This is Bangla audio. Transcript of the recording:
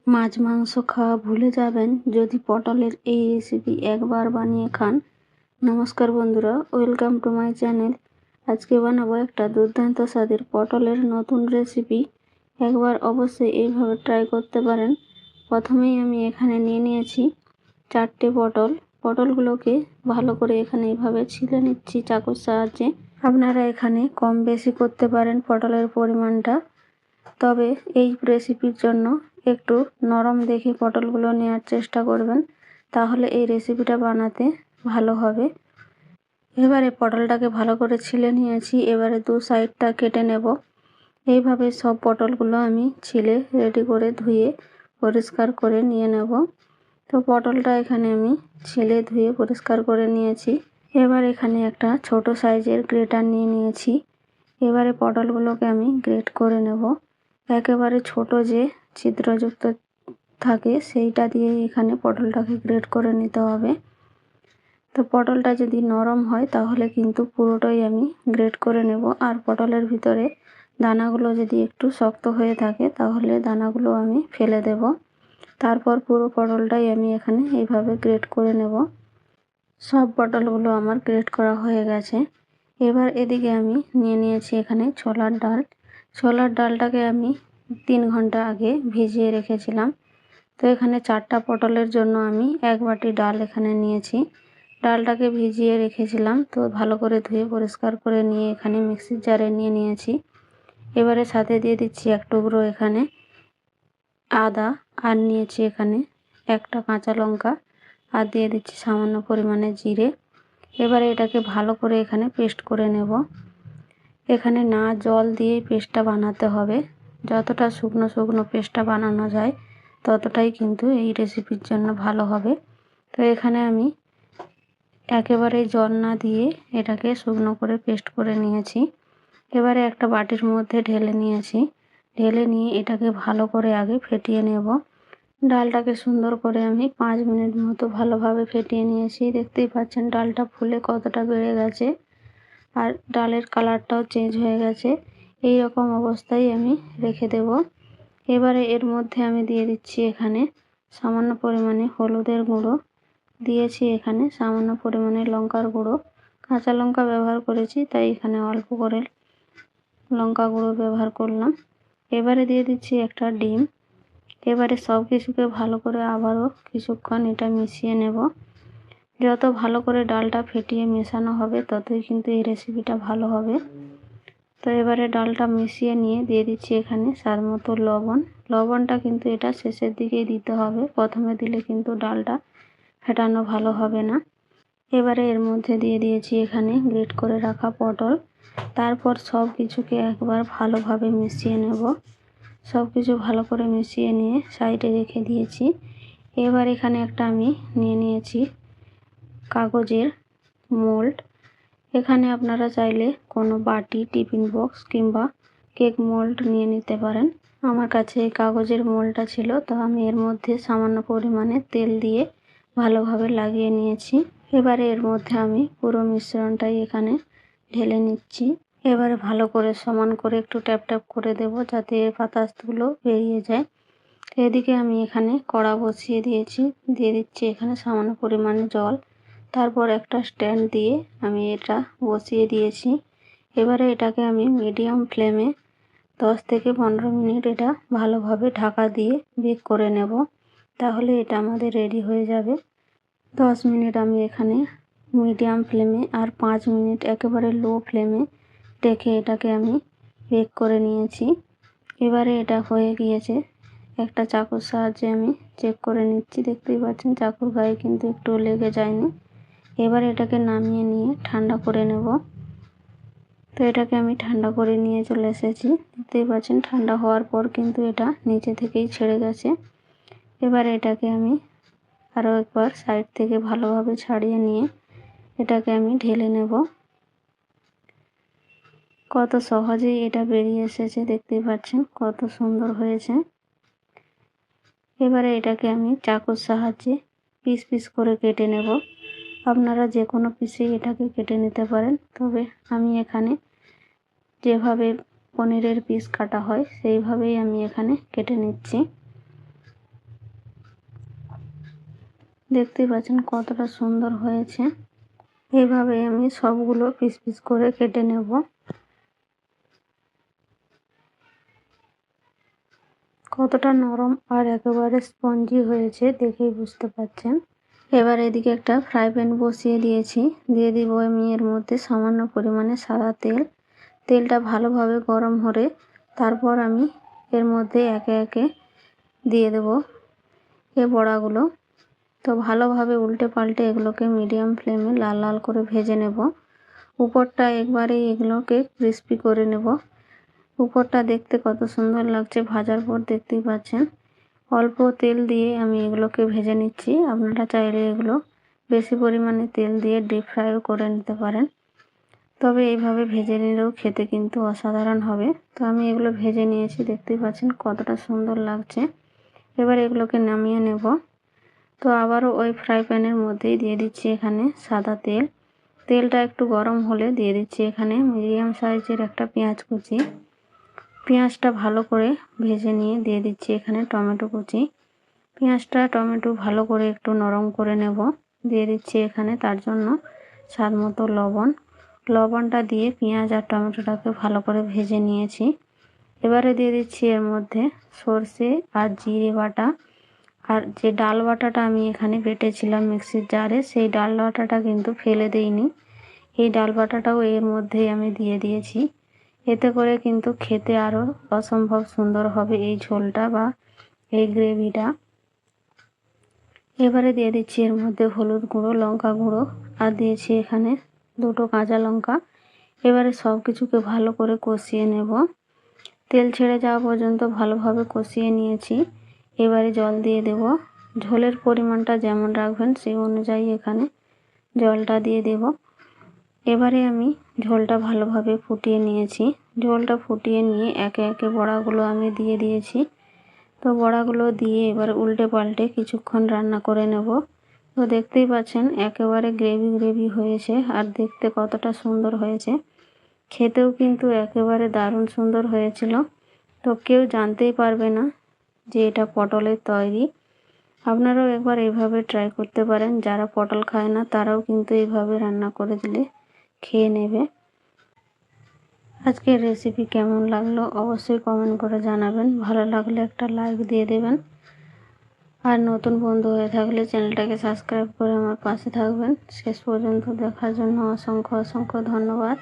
মাছ মাংস খাওয়া ভুলে যাবেন যদি পটলের এই রেসিপি একবার বানিয়ে খান। নমস্কার বন্ধুরা, ওয়েলকাম টু মাই চ্যানেল। আজকে বানাবো একটা দুর্দান্ত স্বাদের পটলের নতুন রেসিপি। একবার অবশ্যই এইভাবে ট্রাই করতে পারেন। প্রথমেই আমি এখানে নিয়ে নিয়েছি 4টে পটল। পটলগুলোকে ভালো করে এখানে এইভাবে ছিলে নিচ্ছি চাকুর সাহায্যে। আপনারা এখানে কম বেশি করতে পারেন পটলের পরিমাণটা, তবে এই রেসিপির জন্য একটু নরম দেখে পটলগুলো নেওয়ার চেষ্টা করবেন, তাহলে এই রেসিপিটা বানাতে ভালো হবে। এবারে পটলটাকে ভালো করে ছিলে নিয়েছি, এবারে দু সাইডটা কেটে নেব। এইভাবে সব পটলগুলো আমি ছিলে রেডি করে ধুয়ে পরিষ্কার করে নিয়ে নেব। তো পটলটা এখানে আমি ছিলে ধুয়ে পরিষ্কার করে নিয়েছি। এবার এখানে একটা ছোট সাইজের গ্রেটার নিয়ে নিয়েছি। এবারে পটলগুলোকে আমি গ্রেট করে নেব। একেবারে ছোট যে ছিদ্রযুক্ত থাকে সেইটা দিয়ে এখানে পটলটাকে গ্রেট করে নিতে হবে। তো পটলটা যদি নরম হয় তাহলে কিন্তু পুরোটাই আমি গ্রেট করে নেব, আর পটলের ভিতরে দানাগুলো যদি একটু শক্ত হয়ে থাকে তাহলে দানাগুলো আমি ফেলে দেব। তারপর পুরো পটলটাই আমি এখানে এইভাবে গ্রেট করে নেব। সব পটলগুলো আমার গ্রেট করা হয়ে গেছে। এবার এদিকে আমি নিয়ে নিয়েছি এখানে ছোলার ডাল। ছোলার ডালটাকে আমি 3 ঘন্টা আগে ভিজিয়ে রেখেছিলাম। তো এখানে 4টা পটলের জন্য আমি 1 বাটি ডাল এখানে নিয়েছি। ডালটাকে ভিজিয়ে রেখেছিলাম, তো ভালো করে ধুয়ে পরিষ্কার করে নিয়ে এখানে মিক্সির জারে নিয়ে নিয়েছি। এবারে সাথে দিয়ে দিচ্ছি 1 টুকরো এখানে আদা, আর নিয়েছি এখানে একটা কাঁচা লঙ্কা, আর দিয়ে দিচ্ছি সামান্য পরিমাণে জিরে। এবারে এটাকে ভালো করে এখানে পেস্ট করে নেব। এখানে না জল দিয়ে পেস্টটা বানাতে হবে, যতটা শুকনো শুকনো পেস্টটা বানানো যায় ততটাই কিন্তু এই রেসিপির জন্য ভালো হবে। তো এখানে আমি একেবারে জল না দিয়ে এটাকে শুকনো করে পেস্ট করে নিয়েছি। এবারে একটা বাটির মধ্যে ঢেলে নিয়েছি। ঢেলে নিয়ে এটাকে ভালো করে আগে ফেটিয়ে নেব। ডালটাকে সুন্দর করে আমি 5 মিনিট মতো ভালোভাবে ফেটিয়ে নিয়েছি। দেখতেই পাচ্ছেন ডালটা ফুলে কতটা বেড়ে গেছে, আর ডালের কালারটাও চেঞ্জ হয়ে গেছে। এই রকম অবস্থায় আমি রেখে দেব। এবারে এর মধ্যে আমি দিয়ে দিচ্ছি এখানে সামান্য পরিমাণে হলুদের গুঁড়ো, দিয়েছি এখানে সামান্য পরিমাণে লঙ্কার গুঁড়ো। কাঁচা লঙ্কা ব্যবহার করেছি তাই এখানে অল্প করে লঙ্কা গুঁড়ো ব্যবহার করলাম। এবারে দিয়ে দিচ্ছি একটা ডিম। এবারে সব কিছুকে ভালো করে আবারও কিছুক্ষণ এটা মিশিয়ে নেব। যত ভালো করে ডালটা ফেটিয়ে মেশানো হবে ততই কিন্তু এই রেসিপিটা ভালো হবে। তো এবারে ডালটা মিশিয়ে নিয়ে দিয়ে দিচ্ছি এখানে স্বাদ মতো লবণ। লবণটা কিন্তু এটা শেষের দিকেই দিতে হবে, প্রথমে দিলে কিন্তু ডালটা ফেটানো ভালো হবে না। এবারে এর মধ্যে দিয়ে দিয়েছি এখানে গ্রেট করে রাখা পটল। তারপর সব কিছুকে একবার ভালোভাবে মিশিয়ে নেব। সব কিছু ভালো করে মিশিয়ে নিয়ে সাইডে রেখে দিয়েছি। এবার এখানে একটা আমি নিয়ে নিয়েছি কাগজের মোল্ড। এখানে আপনারা চাইলে কোনো বাটি, টিফিন বক্স কিংবা কেক মোল্ড নিয়ে নিতে পারেন। আমার কাছে এই কাগজের মোল্ডটা ছিল, তো আমি এর মধ্যে সামান্য পরিমাণে তেল দিয়ে ভালোভাবে লাগিয়ে নিয়েছি। এবারে এর মধ্যে আমি পুরো মিশ্রণটাই এখানে ঢেলে নিচ্ছি। এবারে ভালো করে সমান করে একটু ট্যাপ ট্যাপ করে দেব যাতে এর বাতাসগুলো বেরিয়ে যায়। এদিকে আমি এখানে কড়া বসিয়ে দিয়েছি, দিয়ে দিচ্ছি এখানে সামান্য পরিমাণে জল। তারপর একটা স্ট্যান্ড দিয়ে আমি এটা বসিয়ে দিয়েছি। এবারে এটাকে আমি মিডিয়াম ফ্লেমে 10 থেকে 15 মিনিট এটা ভালোভাবে ঢাকা দিয়ে বেক করে নেব, তাহলে এটা আমাদের রেডি হয়ে যাবে। 10 মিনিট আমি এখানে মিডিয়াম ফ্লেমে আর 5 মিনিট একেবারে লো ফ্লেমে রেখে এটাকে আমি বেক করে নিয়েছি। এবারে এটা হয়ে গিয়েছে। একটা চাকুর সাহায্যে আমি চেক করে নিচ্ছি। দেখতেই পাচ্ছেন চাকুর গায়ে কিন্তু একটু লেগে যায়নি। এবার এটাকে নামিয়ে নিয়ে ঠান্ডা করে নেব। তো এটাকে আমি ঠান্ডা করে নিয়ে চলে এসেছি। দেখতেই পাচ্ছেন ঠান্ডা হওয়ার পর কিন্তু এটা নিচে থেকেই ছেড়ে গেছে। এবার এটাকে আমি আরও একবার সাইড থেকে ভালোভাবে ছাড়িয়ে নিয়ে এটাকে আমি ঢেলে নেব। কত সহজেই এটা বেরিয়ে এসেছে, দেখতেই পাচ্ছেন কত সুন্দর হয়েছে। এবারে এটাকে আমি চাকুর সাহায্যে পিস পিস করে কেটে নেব। আপনারা যে কোনো পিসেই এটাকে কেটে নিতে পারেন, তবে আমি এখানে যেভাবে পনিরের পিস কাটা হয় সেইভাবেই আমি এখানে কেটে নিচ্ছি। দেখতেই পাচ্ছেন কতটা সুন্দর হয়েছে। এইভাবে আমি সবগুলো পিস পিস করে কেটে নেব। কতটা নরম আর একেবারে স্পঞ্জি হয়েছে দেখেই বুঝতে পারছেন। এবার এদিকে একটা ফ্রাই প্যান বসিয়ে দিয়েছি। দিয়ে দিব আমি এর মধ্যে সামান্য পরিমাণে সাদা তেল। তেলটা ভালোভাবে গরম হলে তারপর আমি এর মধ্যে একে একে দিয়ে দেব এই বড়াগুলো। তো ভালোভাবে উল্টে পাল্টে এগুলোকে মিডিয়াম ফ্লেমে লাল লাল করে ভেজে নেব। উপরটা একবারেই এগুলোকে ক্রিস্পি করে নেব। উপরটা দেখতে কত সুন্দর লাগছে ভাজার পর, দেখতেই পাচ্ছেন। অল্প তেল দিয়ে আমি এগুলোকে ভেজে নিচ্ছি। আপনারা চাইলে এগুলো বেশি পরিমাণে তেল দিয়ে ডিপ ফ্রাইও করে নিতে পারেন, তবে এইভাবে ভেজে নিলেও খেতে কিন্তু অসাধারণ হবে। তো আমি এগুলো ভেজে নিয়েছি, দেখতেই পাচ্ছেন কতটা সুন্দর লাগছে। এবার এগুলোকে নামিয়ে নেব। তো আবারও ওই ফ্রাই প্যানের মধ্যেই দিয়ে দিচ্ছি এখানে সাদা তেল। তেলটা একটু গরম হলে দিয়ে দিচ্ছি এখানে মিডিয়াম সাইজের একটা পেঁয়াজ কুচি। পেঁয়াজটা ভালো করে ভেজে নিয়ে দিয়ে দিচ্ছি এখানে টমেটো কুচি। পেঁয়াজটা টমেটো ভালো করে একটু নরম করে নেব। দিয়ে দিচ্ছি এখানে তার জন্য স্বাদ মতো লবণ। লবণটা দিয়ে পেঁয়াজ আর টমেটোটাকে ভালো করে ভেজে নিয়েছি। এবারে দিয়ে দিচ্ছি এর মধ্যে সর্ষে আর জিরে বাটা। আর যে ডাল বাটাটা আমি এখানে বেটেছিলাম মিক্সির জারে, সেই ডাল বাটাটা কিন্তু ফেলে দেইনি। এই ডাল বাটাটাও এর মধ্যেই আমি দিয়ে দিয়েছি। এতে করে কিন্তু খেতে আরও অসম্ভব সুন্দর হবে এই ঝোলটা বা এই গ্রেভিটা। এবারে দিয়ে দিচ্ছি এর মধ্যে হলুদ গুঁড়ো, লঙ্কা গুঁড়ো আর দিয়েছি এখানে 2টো কাঁচা লঙ্কা। এবারে সব কিছুকে ভালো করে কষিয়ে নেব। তেল ছেড়ে যাওয়া পর্যন্ত ভালোভাবে কষিয়ে নিয়েছি। এবারে জল দিয়ে দেব। ঝোলের পরিমাণটা যেমন রাখবেন সেই অনুযায়ী এখানে জলটা দিয়ে দেব। এবারে আমি ঝোলটা ভালোভাবে ফুটিয়ে নিয়েছি। ঝোলটা ফুটিয়ে নিয়ে একে একে বড়াগুলো আমি দিয়ে দিয়েছি। তো বড়াগুলো দিয়ে এবার উল্টে পাল্টে কিছুক্ষণ রান্না করে নেব। তো দেখতেই পাচ্ছেন একেবারে গ্রেভি গ্রেভি হয়েছে আর দেখতে কতটা সুন্দর হয়েছে। খেতেও কিন্তু একেবারে দারুণ সুন্দর হয়েছিল। তো কেউ জানতেই পারবে না যে এটা পটলের তৈরি। আপনারাও একবার এইভাবে ট্রাই করতে পারেন। যারা পটল খায় না তারাও কিন্তু এইভাবে রান্না করে দিলে খেয়ে নেবে। আজকের রেসিপি কেমন লাগলো অবশ্যই কমেন্ট করে জানাবেন। ভালো লাগলে একটা লাইক দিয়ে দেবেন। আর নতুন বন্ধু হয়ে থাকলে চ্যানেলটাকে সাবস্ক্রাইব করে আমার পাশে থাকবেন। শেষ পর্যন্ত দেখার জন্য অসংখ্য অসংখ্য ধন্যবাদ।